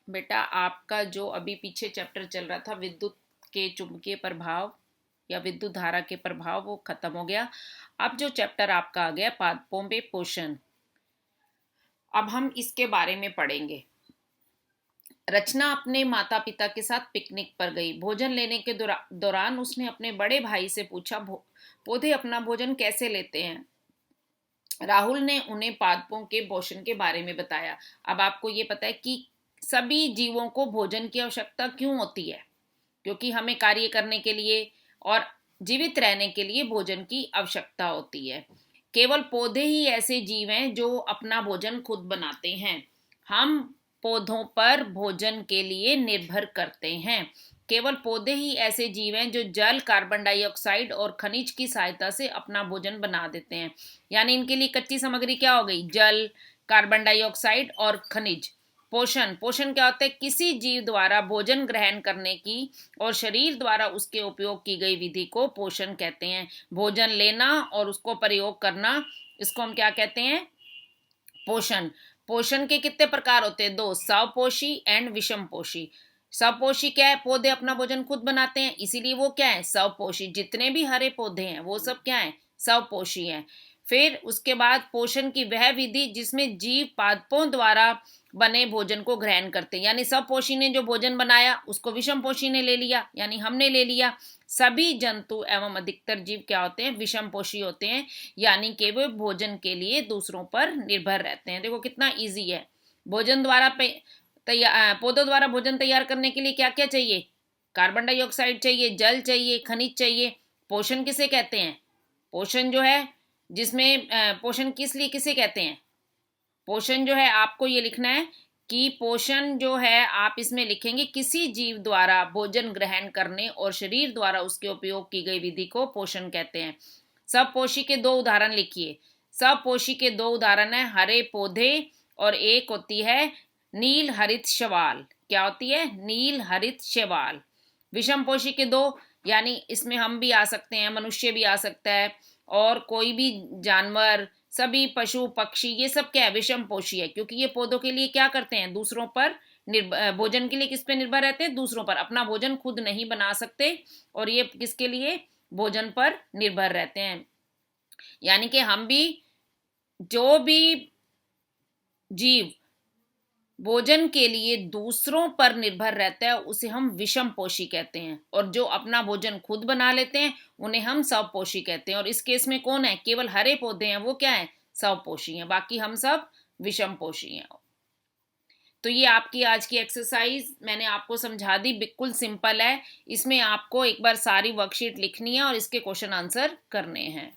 बेटा आपका जो अभी पीछे चैप्टर चल रहा था विद्युत के चुंबकीय प्रभाव या विद्युत धारा के प्रभाव, वो खत्म हो गया। अब जो चैप्टर आपका आ गया पादपों में पोषण, अब हम इसके बारे में पढ़ेंगे। रचना अपने माता पिता के साथ पिकनिक पर गई। भोजन लेने के दौरान उसने अपने बड़े भाई से पूछा, पौधे अपना भोजन कैसे लेते हैं? राहुल ने उन्हें पादपों के पोषण के बारे में बताया। अब आपको ये पता है कि सभी जीवों को भोजन की आवश्यकता क्यों होती है? क्योंकि हमें कार्य करने के लिए और जीवित रहने के लिए भोजन की आवश्यकता होती है। केवल पौधे ही ऐसे जीव हैं जो अपना भोजन खुद बनाते हैं। हम पौधों पर भोजन के लिए निर्भर करते हैं। केवल पौधे ही ऐसे जीव हैं जो जल, कार्बन डाइऑक्साइड और खनिज की सहायता से अपना भोजन बना देते हैं। यानी इनके लिए कच्ची सामग्री क्या हो गई? जल, कार्बन डाइऑक्साइड और खनिज। पोषण, पोषण क्या होता है? किसी जीव द्वारा भोजन ग्रहण करने की और शरीर द्वारा उसके उपयोग की गई विधि को पोषण कहते हैं। भोजन लेना और उसको प्रयोग करना, इसको हम क्या कहते हैं? पोषण। पोषण के कितने प्रकार होते हैं? दो, स्वपोषी एंड विषमपोषी। स्वपोषी क्या है? पौधे अपना भोजन खुद बनाते हैं, इसीलिए वो क्या है? स्वपोषी। जितने भी हरे पौधे हैं वो सब क्या है? स्वपोषी हैं। फिर उसके बाद पोषण की वह विधि जिसमें जीव पादपों द्वारा बने भोजन को ग्रहण करते हैं। यानी स्वपोषी ने जो भोजन बनाया उसको विषमपोषी ने ले लिया, यानी हमने ले लिया। सभी जंतु एवं अधिकतर जीव क्या होते हैं? विषमपोषी होते हैं, यानी कि वे भोजन के लिए दूसरों पर निर्भर रहते हैं। देखो कितना इजी है। भोजन द्वारा पौधों द्वारा भोजन तैयार करने के लिए क्या क्या चाहिए? कार्बन डाइऑक्साइड चाहिए, जल चाहिए, खनिज चाहिए। पोषण किसे कहते हैं? पोषण जो है जिसमें पोषण किस लिए किसे कहते हैं? पोषण जो है आपको ये लिखना है कि पोषण जो है आप इसमें लिखेंगे किसी जीव द्वारा भोजन ग्रहण करने और शरीर द्वारा उसके उपयोग की गई विधि को पोषण कहते हैं। स्वपोषी के दो उदाहरण लिखिए। स्वपोषी के दो उदाहरण है हरे पौधे और एक होती है नील हरित शैवाल। क्या होती है? नील हरित शैवाल। विषमपोषी के दो, यानी इसमें हम भी आ सकते हैं, मनुष्य भी आ सकता है और कोई भी जानवर, सभी पशु पक्षी, ये सब क्या है? विषमपोषी है, क्योंकि ये पौधों के लिए क्या करते हैं? दूसरों पर भोजन के लिए किस पे निर्भर रहते हैं? दूसरों पर। अपना भोजन खुद नहीं बना सकते और ये किसके लिए? भोजन पर निर्भर रहते हैं। यानी कि हम भी, जो भी जीव भोजन के लिए दूसरों पर निर्भर रहता है उसे हम विषमपोषी कहते हैं, और जो अपना भोजन खुद बना लेते हैं उन्हें हम स्वपोषी कहते हैं। और इस केस में कौन है? केवल हरे पौधे हैं, वो क्या है? स्वपोषी हैं, बाकी हम सब विषमपोषी हैं। तो ये आपकी आज की एक्सरसाइज मैंने आपको समझा दी, बिल्कुल सिंपल है। इसमें आपको एक बार सारी वर्कशीट लिखनी है और इसके क्वेश्चन आंसर करने हैं।